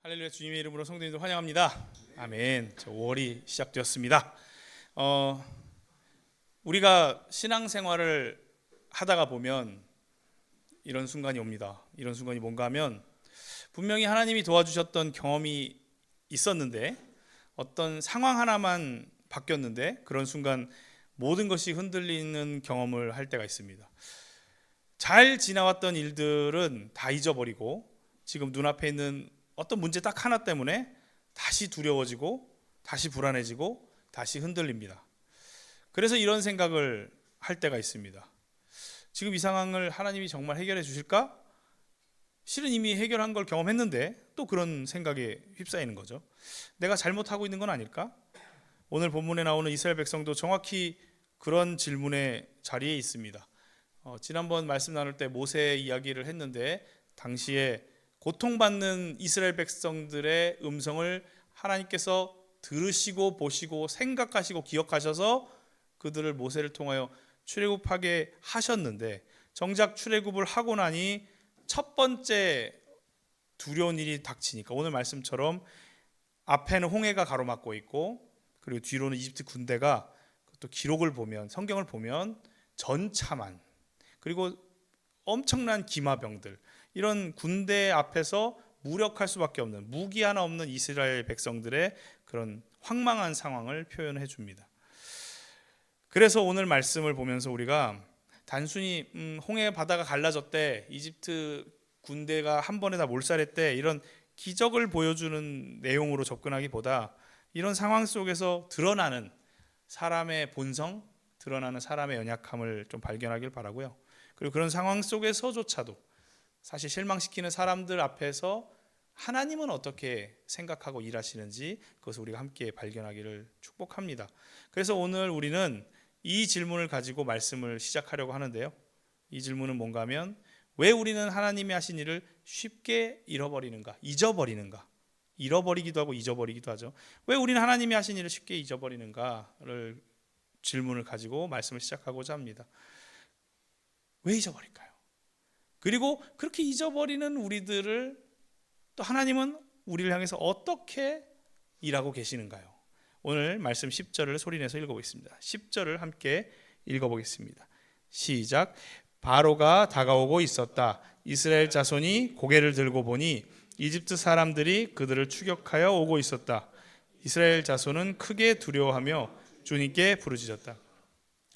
할렐루야. 주님의 이름으로 성도님들 환영합니다. 아멘. 5월이 시작되었습니다. 우리가 신앙생활을 하다가 보면 이런 순간이 옵니다. 이런 순간이 뭔가 하면 분명히 하나님이 도와주셨던 경험이 있었는데 어떤 상황 하나만 바뀌었는데 그런 순간 모든 것이 흔들리는 경험을 할 때가 있습니다. 잘 지나왔던 일들은 다 잊어버리고 지금 눈앞에 있는 어떤 문제 딱 하나 때문에 다시 두려워지고 다시 불안해지고 다시 흔들립니다. 그래서 이런 생각을 할 때가 있습니다. 지금 이 상황을 하나님이 정말 해결해 주실까? 실은 이미 해결한 걸 경험했는데 또 그런 생각에 휩싸이는 거죠. 내가 잘못하고 있는 건 아닐까? 오늘 본문에 나오는 이스라엘 백성도 정확히 그런 질문의 자리에 있습니다. 지난번 말씀 나눌 때 모세 이야기를 했는데 당시에 고통받는 이스라엘 백성들의 음성을 하나님께서 들으시고 보시고 생각하시고 기억하셔서 그들을 모세를 통하여 출애굽하게 하셨는데 정작 출애굽을 하고 나니 첫 번째 두려운 일이 닥치니까 오늘 말씀처럼 앞에는 홍해가 가로막고 있고 그리고 뒤로는 이집트 군대가 또 기록을 보면 성경을 보면 전차만 그리고 엄청난 기마병들 이런 군대 앞에서 무력할 수밖에 없는 무기 하나 없는 이스라엘 백성들의 그런 황망한 상황을 표현해 줍니다. 그래서 오늘 말씀을 보면서 우리가 단순히 홍해 바다가 갈라졌대 이집트 군대가 한 번에 다 몰살했대 이런 기적을 보여주는 내용으로 접근하기보다 이런 상황 속에서 드러나는 사람의 본성, 드러나는 사람의 연약함을 좀 발견하길 바라고요. 그리고 그런 상황 속에서조차도 사실 실망시키는 사람들 앞에서 하나님은 어떻게 생각하고 일하시는지 그것을 우리가 함께 발견하기를 축복합니다. 그래서 오늘 우리는 이 질문을 가지고 말씀을 시작하려고 하는데요. 이 질문은 뭔가 하면 왜 우리는 하나님이 하신 일을 쉽게 잃어버리는가? 잊어버리는가? 잃어버리기도 하고 잊어버리기도 하죠. 왜 우리는 하나님이 하신 일을 쉽게 잊어버리는가를 질문을 가지고 말씀을 시작하고자 합니다. 왜 잊어버릴까요? 그리고 그렇게 잊어버리는 우리들을 또 하나님은 우리를 향해서 어떻게 일하고 계시는가요? 오늘 말씀 10절을 소리내서 읽어보겠습니다. 10절을 함께 읽어보겠습니다. 시작. 바로가 다가오고 있었다. 이스라엘 자손이 고개를 들고 보니 이집트 사람들이 그들을 추격하여 오고 있었다. 이스라엘 자손은 크게 두려워하며 주님께 부르짖었다.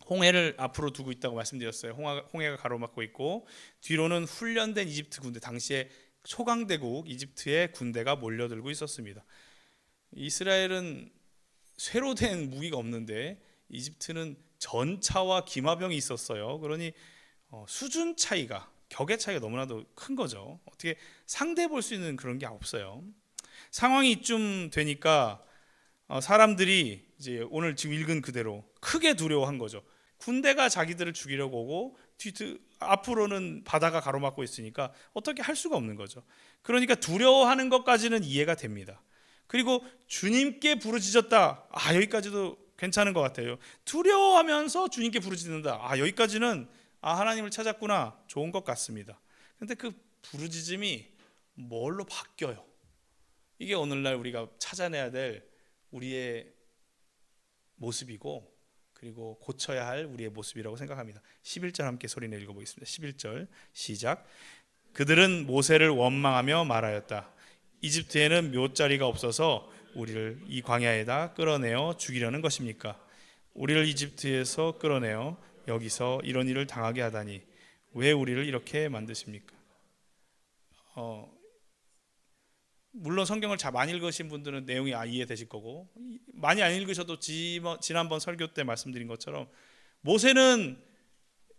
홍해를 앞으로 두고 있다고 말씀드렸어요. 홍해가 가로막고 있고 뒤로는 훈련된 이집트 군대, 당시에 초강대국 이집트의 군대가 몰려들고 있었습니다. 이스라엘은 쇠로 된 무기가 없는데 이집트는 전차와 기마병이 있었어요. 그러니 수준 차이가, 격의 차이가 너무나도 큰 거죠. 어떻게 상대해 볼 수 있는 그런 게 없어요. 상황이 이쯤 되니까 사람들이 이제 오늘 지금 읽은 그대로 크게 두려워한 거죠. 군대가 자기들을 죽이려고 오고 앞으로는 바다가 가로막고 있으니까 어떻게 할 수가 없는 거죠. 그러니까 두려워하는 것까지는 이해가 됩니다. 그리고 주님께 부르짖었다. 여기까지도 괜찮은 것 같아요. 두려워하면서 주님께 부르짖는다. 여기까지는 하나님을 찾았구나. 좋은 것 같습니다. 근데 그 부르짖음이 뭘로 바뀌어요? 이게 오늘날 우리가 찾아내야 될 우리의 모습이고 그리고 고쳐야 할 우리의 모습이라고 생각합니다. 11절 함께 소리내 읽어보겠습니다. 11절 시작. 그들은 모세를 원망하며 말하였다. 이집트에는 묘자리가 없어서 우리를 이 광야에다 끌어내어 죽이려는 것입니까? 우리를 이집트에서 끌어내어 여기서 이런 일을 당하게 하다니 왜 우리를 이렇게 만드십니까? 물론 성경을 잘 많이 읽으신 분들은 내용이 이해되실 거고 많이 안 읽으셔도 지난번 설교 때 말씀드린 것처럼 모세는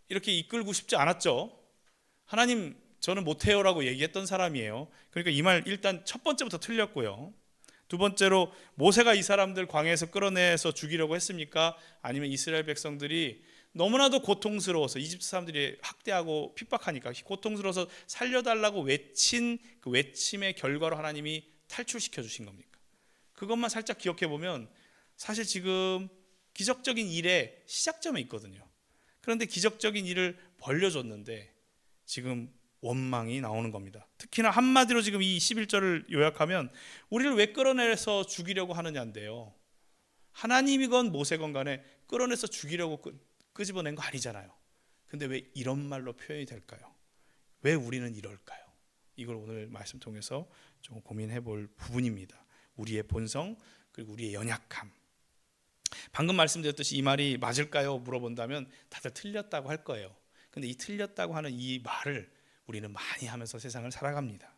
이렇게 이끌고 싶지 않았죠. 하나님 저는 못해요라고 얘기했던 사람이에요. 그러니까 이 말 일단 첫 번째부터 틀렸고요. 두 번째로 모세가 이 사람들 광야에서 끌어내서 죽이려고 했습니까? 아니면 이스라엘 백성들이 너무나도 고통스러워서 이집트 사람들이 학대하고 핍박하니까 고통스러워서 살려달라고 외친 그 외침의 결과로 하나님이 탈출시켜 주신 겁니까? 그것만 살짝 기억해 보면 사실 지금 기적적인 일의 시작점에 있거든요. 그런데 기적적인 일을 벌려줬는데 지금 원망이 나오는 겁니다. 특히나 한마디로 지금 이 11절을 요약하면 우리를 왜 끌어내서 죽이려고 하느냐인데요. 하나님이건 모세건 간에 끌어내서 죽이려고 끄집어낸 거 아니잖아요. 근데 왜 이런 말로 표현이 될까요? 왜 우리는 이럴까요? 이걸 오늘 말씀 통해서 좀 고민해 볼 부분입니다. 우리의 본성 그리고 우리의 연약함. 방금 말씀드렸듯이 이 말이 맞을까요? 물어본다면 다들 틀렸다고 할 거예요. 근데 이 틀렸다고 하는 이 말을 우리는 많이 하면서 세상을 살아갑니다.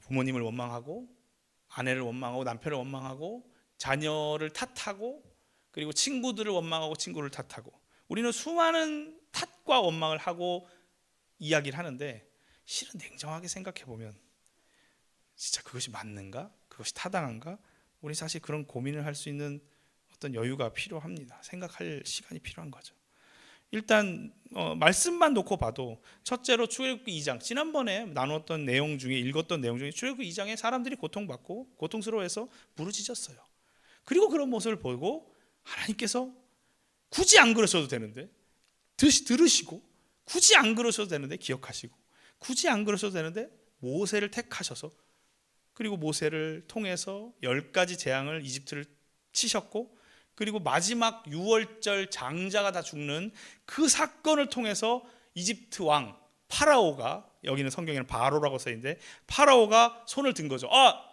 부모님을 원망하고 아내를 원망하고 남편을 원망하고 자녀를 탓하고 그리고 친구들을 원망하고 친구를 탓하고 우리는 수많은 탓과 원망을 하고 이야기를 하는데 실은 냉정하게 생각해 보면 진짜 그것이 맞는가? 그것이 타당한가? 우리 사실 그런 고민을 할 수 있는 어떤 여유가 필요합니다. 생각할 시간이 필요한 거죠. 일단 말씀만 놓고 봐도 첫째로 출애굽기 2장 지난번에 나눴던 내용 중에 읽었던 내용 중에 출애굽기 2장에 사람들이 고통받고 고통스러워해서 부르짖었어요. 그리고 그런 모습을 보고 하나님께서 굳이 안 그러셔도 되는데 들으시고 굳이 안 그러셔도 되는데 기억하시고 굳이 안 그러셔도 되는데 모세를 택하셔서 그리고 모세를 통해서 10가지 재앙을 이집트를 치셨고 그리고 마지막 6월절 장자가 다 죽는 그 사건을 통해서 이집트 왕 파라오가 여기는 성경에는 바로라고 써있는데 파라오가 손을 든 거죠.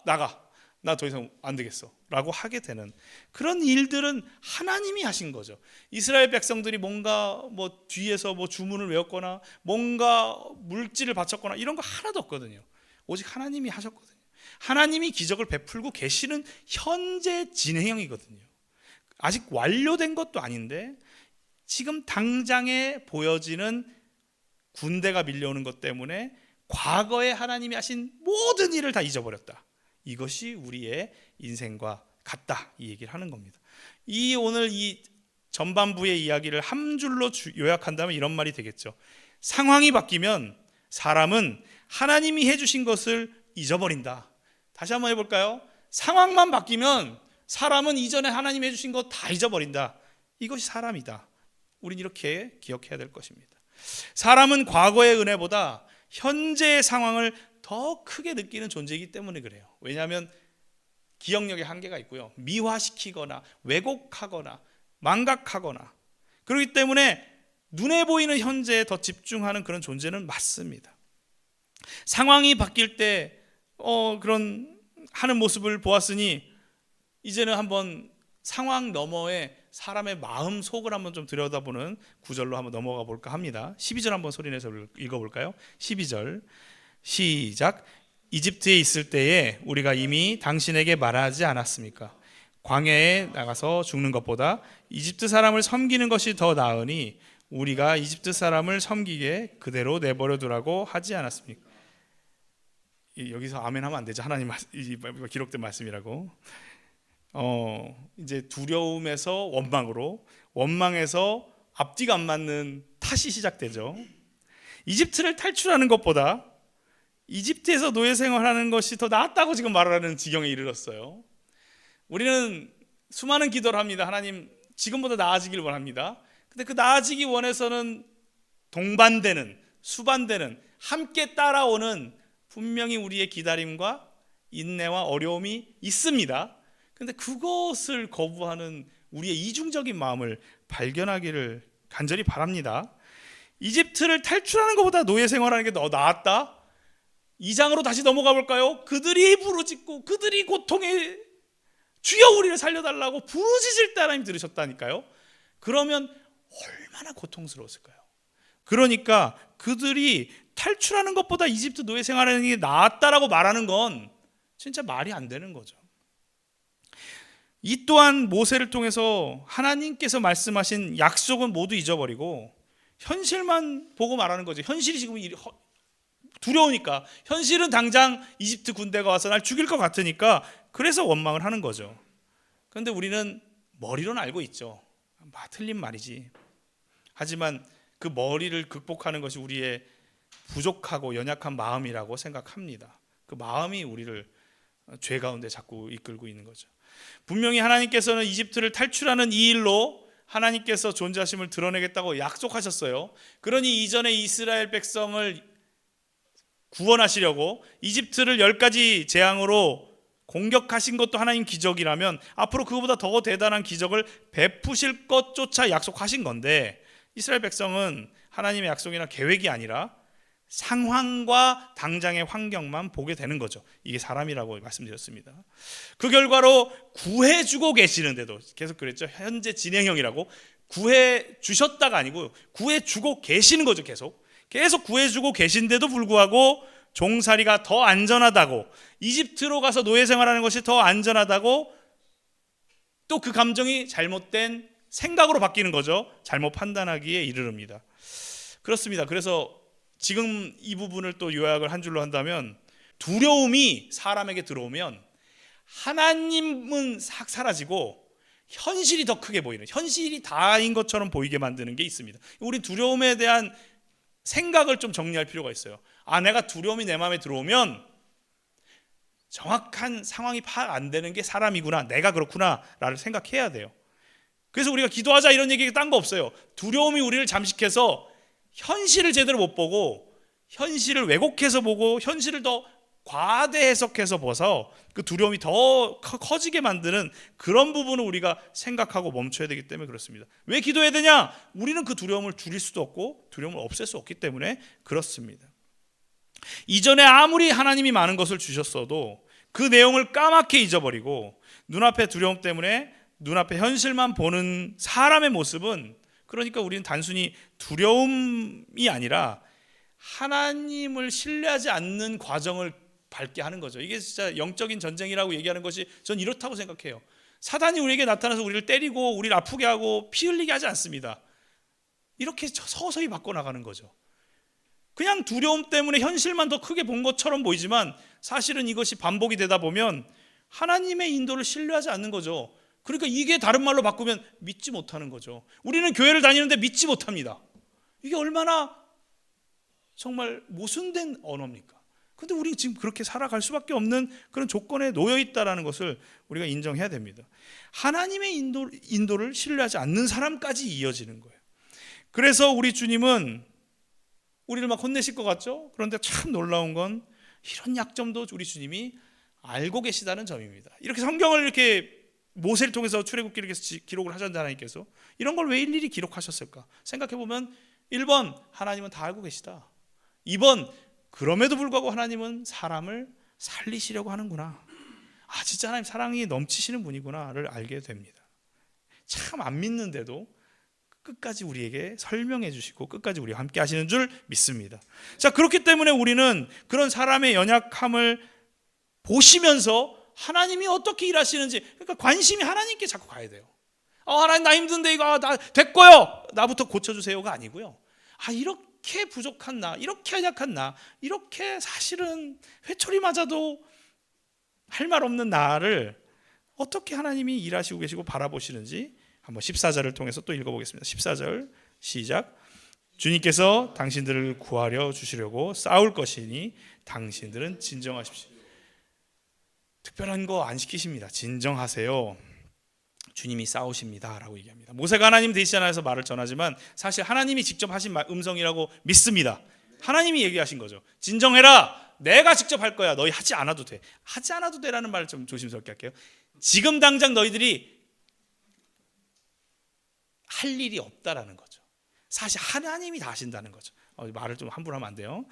나가. 나 더 이상 안 되겠어 라고 하게 되는 그런 일들은 하나님이 하신 거죠. 이스라엘 백성들이 뭔가 뒤에서 주문을 외웠거나 뭔가 물질을 바쳤거나 이런 거 하나도 없거든요. 오직 하나님이 하셨거든요. 하나님이 기적을 베풀고 계시는 현재 진행형이거든요. 아직 완료된 것도 아닌데 지금 당장에 보여지는 군대가 밀려오는 것 때문에 과거에 하나님이 하신 모든 일을 다 잊어버렸다. 이것이 우리의 인생과 같다 이 얘기를 하는 겁니다. 오늘 이 전반부의 이야기를 한 줄로 요약한다면 이런 말이 되겠죠. 상황이 바뀌면 사람은 하나님이 해주신 것을 잊어버린다. 다시 한번 해볼까요? 상황만 바뀌면 사람은 이전에 하나님이 해주신 것 다 잊어버린다. 이것이 사람이다. 우린 이렇게 기억해야 될 것입니다. 사람은 과거의 은혜보다 현재의 상황을 더 크게 느끼는 존재이기 때문에 그래요. 왜냐하면 기억력에 한계가 있고요. 미화시키거나 왜곡하거나 망각하거나 그렇기 때문에 눈에 보이는 현재에 더 집중하는 그런 존재는 맞습니다. 상황이 바뀔 때 그런 하는 모습을 보았으니 이제는 한번 상황 너머에 사람의 마음 속을 한번 좀 들여다보는 구절로 한번 넘어가 볼까 합니다. 12절 한번 소리내서 읽어볼까요? 12절 시작. 이집트에 있을 때에 우리가 이미 당신에게 말하지 않았습니까? 광야에 나가서 죽는 것보다 이집트 사람을 섬기는 것이 더 나으니 우리가 이집트 사람을 섬기게 그대로 내버려 두라고 하지 않았습니까? 여기서 아멘 하면 안 되죠. 하나님 기록된 말씀이라고. 이제 두려움에서 원망으로, 원망에서 앞뒤가 안 맞는 탓이 시작되죠. 이집트를 탈출하는 것보다 이집트에서 노예 생활하는 것이 더 낫다고 지금 말하는 지경에 이르렀어요. 우리는 수많은 기도를 합니다. 하나님 지금보다 나아지길 원합니다. 근데 그 나아지기 원해서는 동반되는, 수반되는, 함께 따라오는 분명히 우리의 기다림과 인내와 어려움이 있습니다. 근데 그것을 거부하는 우리의 이중적인 마음을 발견하기를 간절히 바랍니다. 이집트를 탈출하는 것보다 노예 생활하는 게 더 나았다? 2장으로 다시 넘어가 볼까요? 그들이 부르짖고 그들이 고통에 주여 우리를 살려달라고 부르짖을 때 하나님 들으셨다니까요. 그러면 얼마나 고통스러웠을까요? 그러니까 그들이 탈출하는 것보다 이집트 노예 생활하는 게 나았다라고 말하는 건 진짜 말이 안 되는 거죠. 이 또한 모세를 통해서 하나님께서 말씀하신 약속은 모두 잊어버리고 현실만 보고 말하는 거죠. 현실이 지금 두려우니까, 현실은 당장 이집트 군대가 와서 날 죽일 것 같으니까 그래서 원망을 하는 거죠. 그런데 우리는 머리로는 알고 있죠. 틀린 말이지. 하지만 그 머리를 극복하는 것이 우리의 부족하고 연약한 마음이라고 생각합니다. 그 마음이 우리를 죄 가운데 자꾸 이끌고 있는 거죠. 분명히 하나님께서는 이집트를 탈출하는 이 일로 하나님께서 존재하심을 드러내겠다고 약속하셨어요. 그러니 이전에 이스라엘 백성을 구원하시려고 이집트를 10가지 재앙으로 공격하신 것도 하나님 기적이라면 앞으로 그거보다 더 대단한 기적을 베푸실 것조차 약속하신 건데, 이스라엘 백성은 하나님의 약속이나 계획이 아니라 상황과 당장의 환경만 보게 되는 거죠. 이게 사람이라고 말씀드렸습니다. 그 결과로 구해주고 계시는데도, 계속 그랬죠. 현재 진행형이라고, 구해주셨다가 아니고 구해주고 계시는 거죠. 계속 구해주고 계신데도 불구하고 종살이가 더 안전하다고, 이집트로 가서 노예 생활하는 것이 더 안전하다고, 또 그 감정이 잘못된 생각으로 바뀌는 거죠. 잘못 판단하기에 이르릅니다. 그렇습니다. 그래서 지금 이 부분을 또 요약을 한 줄로 한다면, 두려움이 사람에게 들어오면 하나님은 싹 사라지고 현실이 더 크게 보이는, 현실이 다인 것처럼 보이게 만드는 게 있습니다. 우리 두려움에 대한 생각을 좀 정리할 필요가 있어요. 내가 두려움이 내 마음에 들어오면 정확한 상황이 파악 안 되는 게 사람이구나, 내가 그렇구나 라를 생각해야 돼요. 그래서 우리가 기도하자 이런 얘기가 딴 거 없어요. 두려움이 우리를 잠식해서 현실을 제대로 못 보고, 현실을 왜곡해서 보고, 현실을 더 과대 해석해서 봐서 그 두려움이 더 커지게 만드는 그런 부분을 우리가 생각하고 멈춰야 되기 때문에 그렇습니다. 왜 기도해야 되냐? 우리는 그 두려움을 줄일 수도 없고 두려움을 없앨 수 없기 때문에 그렇습니다. 이전에 아무리 하나님이 많은 것을 주셨어도 그 내용을 까맣게 잊어버리고 눈앞의 두려움 때문에 눈앞의 현실만 보는 사람의 모습은, 그러니까 우리는 단순히 두려움이 아니라 하나님을 신뢰하지 않는 과정을 밟게 하는 거죠. 이게 진짜 영적인 전쟁이라고 얘기하는 것이 전 이렇다고 생각해요. 사단이 우리에게 나타나서 우리를 때리고 우리를 아프게 하고 피 흘리게 하지 않습니다. 이렇게 서서히 바꿔나가는 거죠. 그냥 두려움 때문에 현실만 더 크게 본 것처럼 보이지만 사실은 이것이 반복이 되다 보면 하나님의 인도를 신뢰하지 않는 거죠. 그러니까 이게 다른 말로 바꾸면 믿지 못하는 거죠. 우리는 교회를 다니는데 믿지 못합니다. 이게 얼마나 정말 모순된 언어입니까? 근데 우리 지금 그렇게 살아갈 수밖에 없는 그런 조건에 놓여 있다는 것을 우리가 인정해야 됩니다. 하나님의 인도를 신뢰하지 않는 사람까지 이어지는 거예요. 그래서 우리 주님은 우리를 막 혼내실 것 같죠? 그런데 참 놀라운 건 이런 약점도 우리 주님이 알고 계시다는 점입니다. 이렇게 성경을 이렇게 모세를 통해서 출애굽기를 기록을 하셨는데 하나님께서 이런 걸 왜 일일이 기록하셨을까? 생각해보면 1번 하나님은 다 알고 계시다. 2번 그럼에도 불구하고 하나님은 사람을 살리시려고 하는구나. 진짜 하나님 사랑이 넘치시는 분이구나를 알게 됩니다. 참 안 믿는데도 끝까지 우리에게 설명해 주시고 끝까지 우리와 함께 하시는 줄 믿습니다. 자, 그렇기 때문에 우리는 그런 사람의 연약함을 보시면서 하나님이 어떻게 일하시는지, 그러니까 관심이 하나님께 자꾸 가야 돼요. 하나님 나 힘든데 이거 나 됐고요, 나부터 고쳐주세요가 아니고요. 이렇게 부족한 나, 이렇게 연약한 나, 이렇게 사실은 회초리 맞아도 할 말 없는 나를 어떻게 하나님이 일하시고 계시고 바라보시는지 한번 14절을 통해서 또 읽어보겠습니다. 14절 시작. 주님께서 당신들을 구하려 주시려고 싸울 것이니 당신들은 진정하십시오. 특별한 거 안 시키십니다. 진정하세요. 주님이 싸우십니다 라고 얘기합니다. 모세가 하나님 대신하여서 말을 전하지만 사실 하나님이 직접 하신 음성이라고 믿습니다. 하나님이 얘기하신 거죠. 진정해라, 내가 직접 할 거야, 너희 하지 않아도 돼. 하지 않아도 되라는 말을 좀 조심스럽게 할게요. 지금 당장 너희들이 할 일이 없다라는 거죠. 사실 하나님이 다 하신다는 거죠. 말을 좀 함부로 하면 안 돼요.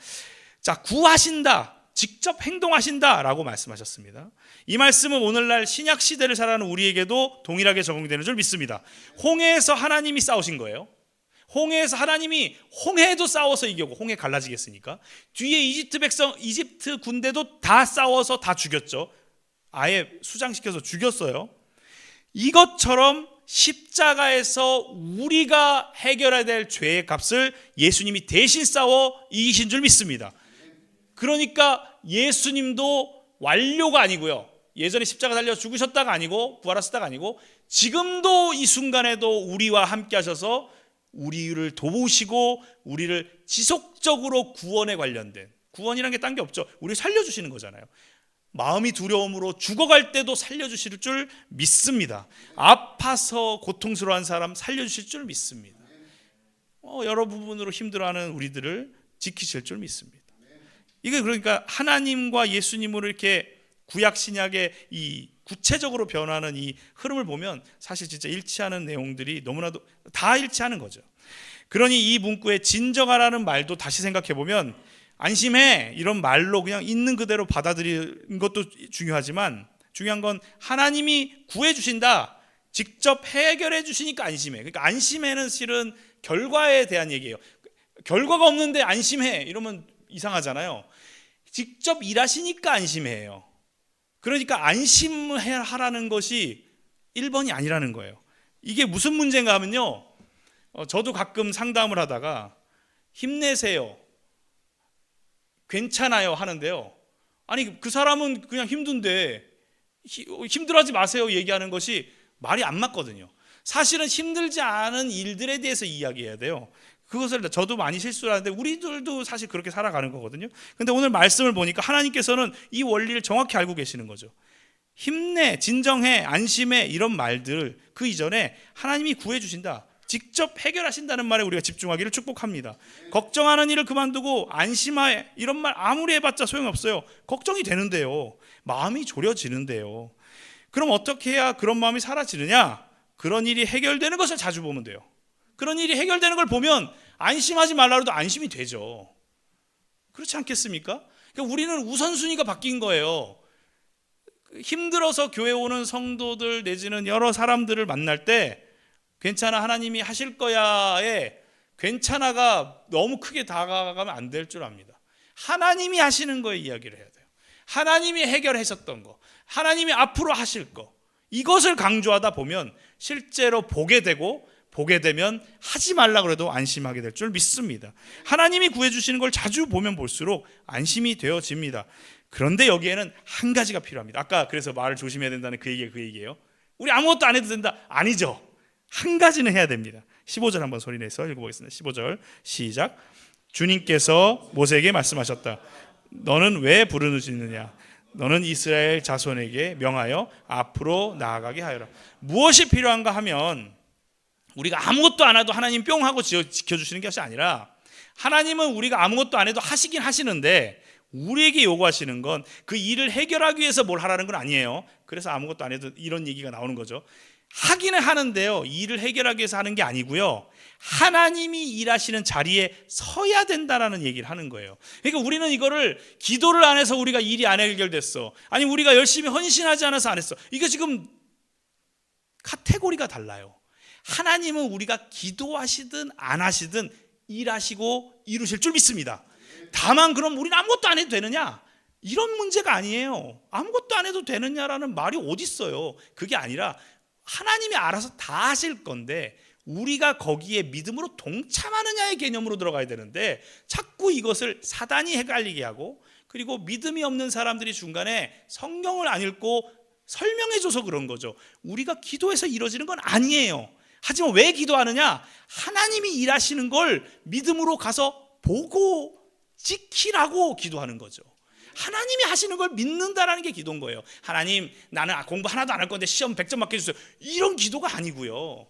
자, 구하신다, 직접 행동하신다라고 말씀하셨습니다. 이 말씀은 오늘날 신약 시대를 살아가는 우리에게도 동일하게 적용되는 줄 믿습니다. 홍해에서 하나님이 싸우신 거예요. 홍해에서 하나님이, 홍해도 싸워서 이겼고, 홍해 갈라지겠습니까? 뒤에 이집트 군대도 다 싸워서 다 죽였죠. 아예 수장시켜서 죽였어요. 이것처럼 십자가에서 우리가 해결해야 될 죄의 값을 예수님이 대신 싸워 이기신 줄 믿습니다. 그러니까 예수님도 완료가 아니고요, 예전에 십자가 달려 죽으셨다가 아니고 부활하셨다가 아니고 지금도 이 순간에도 우리와 함께 하셔서 우리를 도우시고 우리를 지속적으로 구원에 관련된, 구원이라는 게 딴 게 없죠. 우리를 살려주시는 거잖아요. 마음이 두려움으로 죽어갈 때도 살려주실 줄 믿습니다. 아파서 고통스러워한 사람 살려주실 줄 믿습니다. 여러 부분으로 힘들어하는 우리들을 지키실 줄 믿습니다. 이게 그러니까 하나님과 예수님으로 이렇게 구약 신약의 이 구체적으로 변화하는 이 흐름을 보면 사실 진짜 일치하는 내용들이 너무나도 다 일치하는 거죠. 그러니 이 문구의 진정하라는 말도 다시 생각해 보면 안심해 이런 말로 그냥 있는 그대로 받아들이는 것도 중요하지만 중요한 건 하나님이 구해 주신다, 직접 해결해 주시니까 안심해. 그러니까 안심해는 실은 결과에 대한 얘기예요. 결과가 없는데 안심해 이러면 이상하잖아요. 직접 일하시니까 안심해요. 그러니까 안심하라는 것이 1번이 아니라는 거예요. 이게 무슨 문제인가 하면요, 저도 가끔 상담을 하다가 힘내세요, 괜찮아요 하는데요, 아니 그 사람은 그냥 힘든데 힘들어하지 마세요 얘기하는 것이 말이 안 맞거든요. 사실은 힘들지 않은 일들에 대해서 이야기해야 돼요. 그것을 저도 많이 실수를 하는데 우리들도 사실 그렇게 살아가는 거거든요. 근데 오늘 말씀을 보니까 하나님께서는 이 원리를 정확히 알고 계시는 거죠. 힘내, 진정해, 안심해 이런 말들 그 이전에 하나님이 구해주신다, 직접 해결하신다는 말에 우리가 집중하기를 축복합니다. 걱정하는 일을 그만두고 안심하에 이런 말 아무리 해봤자 소용없어요. 걱정이 되는데요, 마음이 졸여지는데요. 그럼 어떻게 해야 그런 마음이 사라지느냐? 그런 일이 해결되는 것을 자주 보면 돼요. 그런 일이 해결되는 걸 보면 안심하지 말라 해도 안심이 되죠. 그렇지 않겠습니까? 그러니까 우리는 우선순위가 바뀐 거예요. 힘들어서 교회 오는 성도들 내지는 여러 사람들을 만날 때 괜찮아 하나님이 하실 거야에 괜찮아가 너무 크게 다가가면 안 될 줄 압니다. 하나님이 하시는 거에 이야기를 해야 돼요. 하나님이 해결하셨던 거, 하나님이 앞으로 하실 거, 이것을 강조하다 보면 실제로 보게 되면 하지 말라 그래도 안심하게 될 줄 믿습니다. 하나님이 구해주시는 걸 자주 보면 볼수록 안심이 되어집니다. 그런데 여기에는 한 가지가 필요합니다. 아까 그래서 말을 조심해야 된다는 그 얘기예요. 우리 아무것도 안 해도 된다? 아니죠. 한 가지는 해야 됩니다. 15절 한번 소리내서 읽어보겠습니다. 15절 시작. 주님께서 모세에게 말씀하셨다. 너는 왜 부르짖느냐? 너는 이스라엘 자손에게 명하여 앞으로 나아가게 하여라. 무엇이 필요한가 하면 우리가 아무것도 안 해도 하나님 뿅 하고 지켜주시는 것이 아니라, 하나님은 우리가 아무것도 안 해도 하시긴 하시는데 우리에게 요구하시는 건 그 일을 해결하기 위해서 뭘 하라는 건 아니에요. 그래서 아무것도 안 해도 이런 얘기가 나오는 거죠. 하기는 하는데요, 일을 해결하기 위해서 하는 게 아니고요, 하나님이 일하시는 자리에 서야 된다라는 얘기를 하는 거예요. 그러니까 우리는 이거를 기도를 안 해서 우리가 일이 안 해결됐어, 아니 우리가 열심히 헌신하지 않아서 안 했어, 이게 지금 카테고리가 달라요. 하나님은 우리가 기도하시든 안 하시든 일하시고 이루실 줄 믿습니다. 다만 그럼 우리는 아무것도 안 해도 되느냐? 이런 문제가 아니에요. 아무것도 안 해도 되느냐라는 말이 어디 있어요. 그게 아니라 하나님이 알아서 다 하실 건데 우리가 거기에 믿음으로 동참하느냐의 개념으로 들어가야 되는데, 자꾸 이것을 사단이 헷갈리게 하고, 그리고 믿음이 없는 사람들이 중간에 성경을 안 읽고 설명해줘서 그런 거죠. 우리가 기도해서 이루어지는 건 아니에요. 하지만 왜 기도하느냐? 하나님이 일하시는 걸 믿음으로 가서 보고 지키라고 기도하는 거죠. 하나님이 하시는 걸 믿는다라는 게 기도인 거예요. 하나님, 나는 공부 하나도 안 할 건데 시험 100점 맞게 해주세요, 이런 기도가 아니고요.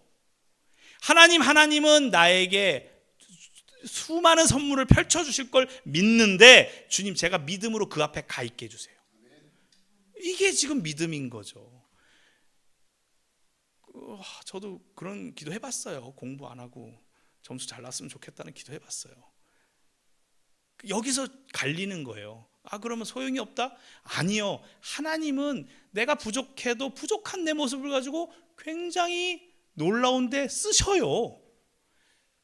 하나님은 나에게 수많은 선물을 펼쳐주실 걸 믿는데, 주님 제가 믿음으로 그 앞에 가 있게 해주세요. 이게 지금 믿음인 거죠. 저도 그런 기도 해봤어요. 공부 안 하고 점수 잘 났으면 좋겠다는 기도 해봤어요. 여기서 갈리는 거예요. 그러면 소용이 없다? 아니요. 하나님은 내가 부족해도 부족한 내 모습을 가지고 굉장히 놀라운데 쓰셔요.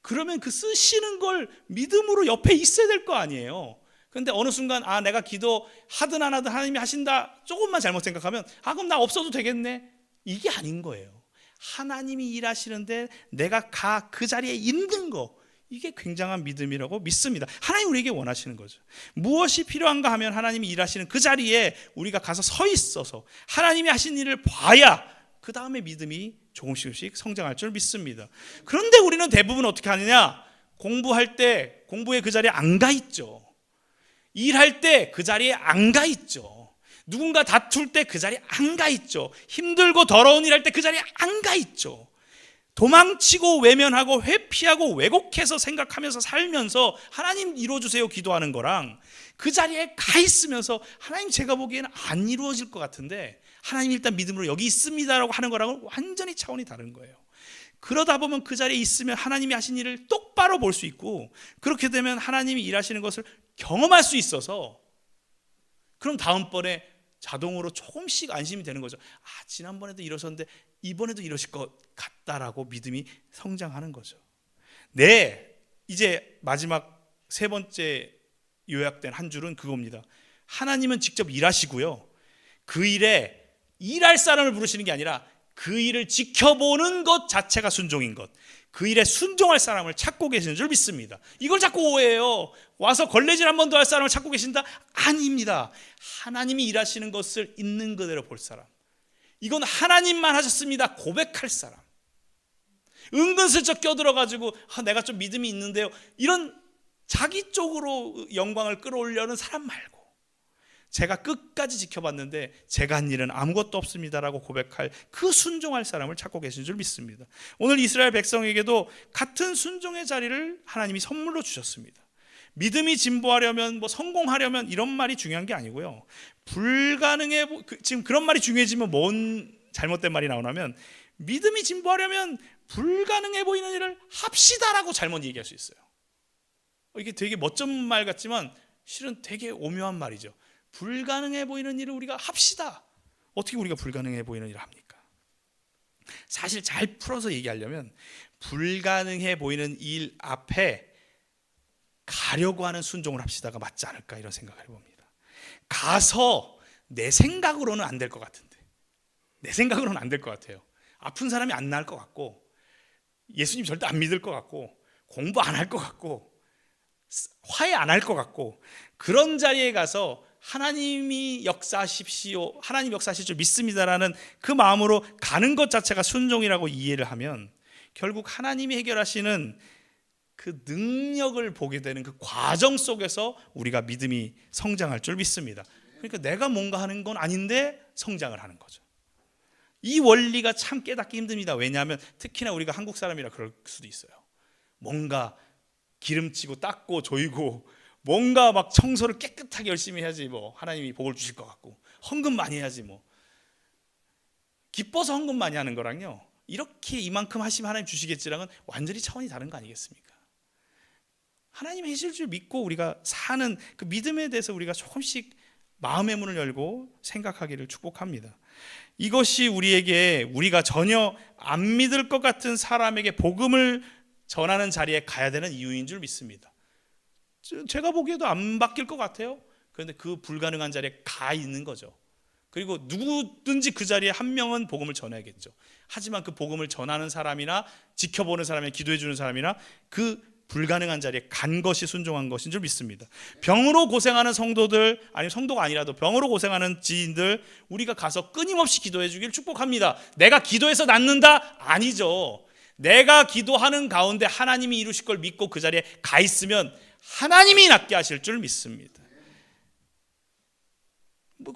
그러면 그 쓰시는 걸 믿음으로 옆에 있어야 될 거 아니에요. 그런데 어느 순간 내가 기도하든 안 하든 하나님이 하신다, 조금만 잘못 생각하면 그럼 나 없어도 되겠네, 이게 아닌 거예요. 하나님이 일하시는데 내가 그 자리에 있는 거, 이게 굉장한 믿음이라고 믿습니다. 하나님 우리에게 원하시는 거죠. 무엇이 필요한가 하면 하나님이 일하시는 그 자리에 우리가 가서 서 있어서 하나님이 하신 일을 봐야 그 다음에 믿음이 조금씩 성장할 줄 믿습니다. 그런데 우리는 대부분 어떻게 하느냐? 공부할 때 공부에 그 자리에 안 가 있죠. 일할 때 그 자리에 안 가 있죠. 누군가 다툴 때 그 자리에 안 가 있죠. 힘들고 더러운 일 할 때 그 자리에 안 가 있죠. 도망치고 외면하고 회피하고 왜곡해서 생각하면서 살면서 하나님 이루어주세요 기도하는 거랑 그 자리에 가 있으면서 하나님 제가 보기에는 안 이루어질 것 같은데 하나님 일단 믿음으로 여기 있습니다라고 하는 거랑은 완전히 차원이 다른 거예요. 그러다 보면 그 자리에 있으면 하나님이 하신 일을 똑바로 볼 수 있고, 그렇게 되면 하나님이 일하시는 것을 경험할 수 있어서 그럼 다음번에 자동으로 조금씩 안심이 되는 거죠. 지난번에도 이러셨는데 이번에도 이러실 것 같다라고 믿음이 성장하는 거죠. 네, 이제 마지막 세 번째 요약된 한 줄은 그겁니다. 하나님은 직접 일하시고요, 그 일에 일할 사람을 부르시는 게 아니라 그 일을 지켜보는 것 자체가 순종인 것, 그 일에 순종할 사람을 찾고 계시는 줄 믿습니다. 이걸 자꾸 오해해요. 와서 걸레질 한 번 더 할 사람을 찾고 계신다? 아닙니다. 하나님이 일하시는 것을 있는 그대로 볼 사람, 이건 하나님만 하셨습니다 고백할 사람, 은근슬쩍 껴들어가지고 내가 좀 믿음이 있는데요, 이런 자기 쪽으로 영광을 끌어올려는 사람 말고, 제가 끝까지 지켜봤는데 제가 한 일은 아무것도 없습니다라고 고백할 그 순종할 사람을 찾고 계신 줄 믿습니다. 오늘 이스라엘 백성에게도 같은 순종의 자리를 하나님이 선물로 주셨습니다. 믿음이 진보하려면 성공하려면 이런 말이 중요한 게 아니고요, 불가능해 지금 그런 말이 중요해지면 뭔 잘못된 말이 나오냐면, 믿음이 진보하려면 불가능해 보이는 일을 합시다라고 잘못 얘기할 수 있어요. 이게 되게 멋진 말 같지만 실은 되게 오묘한 말이죠. 불가능해 보이는 일을 우리가 합시다. 어떻게 우리가 불가능해 보이는 일을 합니까? 사실 잘 풀어서 얘기하려면 불가능해 보이는 일 앞에 가려고 하는 순종을 합시다가 맞지 않을까, 이런 생각을 해봅니다. 가서 내 생각으로는 안 될 것 같은데, 내 생각으로는 안 될 것 같아요. 아픈 사람이 안 나을 것 같고, 예수님 절대 안 믿을 것 같고, 공부 안 할 것 같고, 화해 안 할 것 같고, 그런 자리에 가서 하나님이 역사하십시오, 하나님 역사하실 줄 믿습니다라는 그 마음으로 가는 것 자체가 순종이라고 이해를 하면 결국 하나님이 해결하시는 그 능력을 보게 되는 그 과정 속에서 우리가 믿음이 성장할 줄 믿습니다. 그러니까 내가 뭔가 하는 건 아닌데 성장을 하는 거죠. 이 원리가 참 깨닫기 힘듭니다. 왜냐하면 특히나 우리가 한국 사람이라 그럴 수도 있어요. 뭔가 기름치고 닦고 조이고 뭔가 막 청소를 깨끗하게 열심히 해야지 하나님이 복을 주실 것 같고, 헌금 많이 해야지 기뻐서 헌금 많이 하는 거랑요, 이렇게 이만큼 하시면 하나님 주시겠지랑은 완전히 차원이 다른 거 아니겠습니까? 하나님 하실 줄 믿고 우리가 사는 그 믿음에 대해서 우리가 조금씩 마음의 문을 열고 생각하기를 축복합니다. 이것이 우리에게, 우리가 전혀 안 믿을 것 같은 사람에게 복음을 전하는 자리에 가야 되는 이유인 줄 믿습니다. 제가 보기에도 안 바뀔 것 같아요. 그런데 그 불가능한 자리에 가 있는 거죠. 그리고 누구든지 그 자리에 한 명은 복음을 전해야겠죠. 하지만 그 복음을 전하는 사람이나 지켜보는 사람이나 기도해 주는 사람이나 그 불가능한 자리에 간 것이 순종한 것인 줄 믿습니다. 병으로 고생하는 성도들, 아니면 성도가 아니라도 병으로 고생하는 지인들, 우리가 가서 끊임없이 기도해 주길 축복합니다. 내가 기도해서 낫는다? 아니죠. 내가 기도하는 가운데 하나님이 이루실 걸 믿고 그 자리에 가 있으면 하나님이 낫게 하실 줄 믿습니다.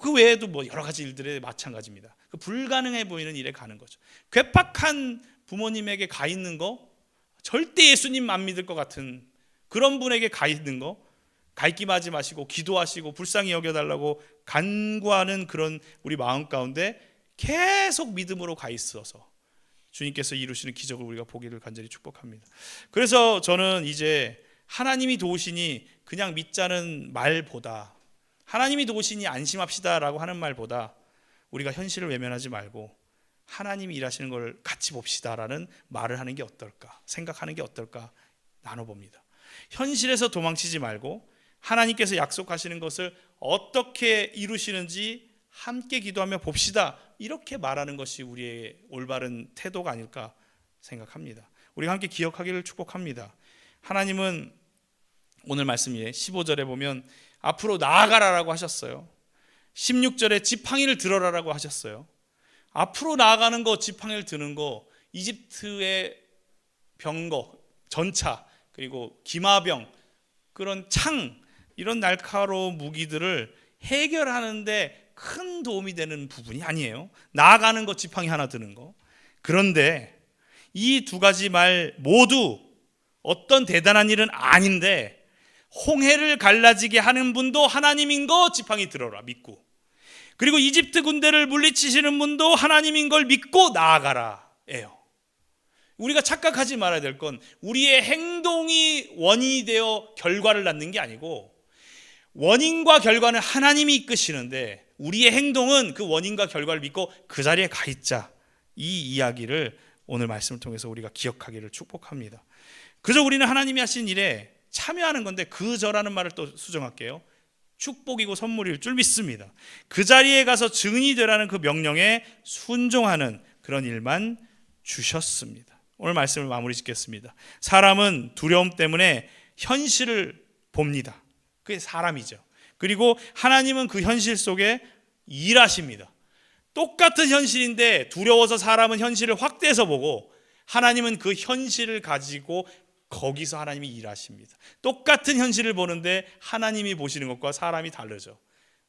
그 외에도 여러 가지 일들에 마찬가지입니다. 그 불가능해 보이는 일에 가는 거죠. 괴팍한 부모님에게 가 있는 거, 절대 예수님 안 믿을 것 같은 그런 분에게 가 있는 거, 갈기하지 마시고 기도하시고 불쌍히 여겨달라고 간구하는 그런 우리 마음 가운데 계속 믿음으로 가 있어서 주님께서 이루시는 기적을 우리가 보기를 간절히 축복합니다. 그래서 저는 이제 하나님이 도우시니 그냥 믿자는 말보다, 하나님이 도우시니 안심합시다라고 하는 말보다 우리가 현실을 외면하지 말고 하나님이 일하시는 걸 같이 봅시다라는 말을 하는 게 어떨까, 생각하는 게 어떨까 나눠봅니다. 현실에서 도망치지 말고 하나님께서 약속하시는 것을 어떻게 이루시는지 함께 기도하며 봅시다, 이렇게 말하는 것이 우리의 올바른 태도가 아닐까 생각합니다. 우리가 함께 기억하기를 축복합니다. 하나님은 오늘 말씀에 15절에 보면 앞으로 나아가라라고 하셨어요. 16절에 지팡이를 들어라라고 하셨어요. 앞으로 나아가는 거, 지팡이를 드는 거, 이집트의 병거, 전차, 그리고 기마병, 그런 창, 이런 날카로운 무기들을 해결하는데 큰 도움이 되는 부분이 아니에요. 나아가는 거, 지팡이 하나 드는 거. 그런데 이 두 가지 말 모두 어떤 대단한 일은 아닌데 홍해를 갈라지게 하는 분도 하나님인 거 지팡이 들어라 믿고, 그리고 이집트 군대를 물리치시는 분도 하나님인 걸 믿고 나아가라 예요. 우리가 착각하지 말아야 될 건 우리의 행동이 원인이 되어 결과를 낳는 게 아니고, 원인과 결과는 하나님이 이끄시는데 우리의 행동은 그 원인과 결과를 믿고 그 자리에 가 있자. 이 이야기를 오늘 말씀을 통해서 우리가 기억하기를 축복합니다. 그저 우리는 하나님이 하신 일에 참여하는 건데, 그저라는 말을 또 수정할게요. 축복이고 선물일 줄 믿습니다. 그 자리에 가서 증인이 되라는 그 명령에 순종하는 그런 일만 주셨습니다. 오늘 말씀을 마무리 짓겠습니다. 사람은 두려움 때문에 현실을 봅니다. 그게 사람이죠. 그리고 하나님은 그 현실 속에 일하십니다. 똑같은 현실인데 두려워서 사람은 현실을 확대해서 보고, 하나님은 그 현실을 가지고 거기서 하나님이 일하십니다. 똑같은 현실을 보는데 하나님이 보시는 것과 사람이 다르죠.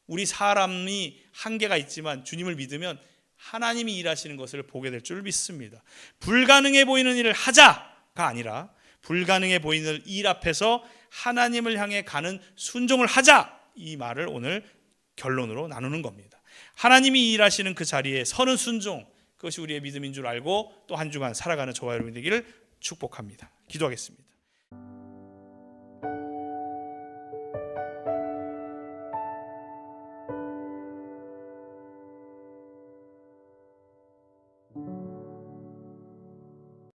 우리 사람이 한계가 있지만 주님을 믿으면 하나님이 일하시는 것을 보게 될 줄 믿습니다. 불가능해 보이는 일을 하자가 아니라 불가능해 보이는 일 앞에서 하나님을 향해 가는 순종을 하자, 이 말을 오늘 결론으로 나누는 겁니다. 하나님이 일하시는 그 자리에 서는 순종, 그것이 우리의 믿음인 줄 알고 또 한 주간 살아가는 저와 여러분이 되기를 축복합니다. 기도하겠습니다.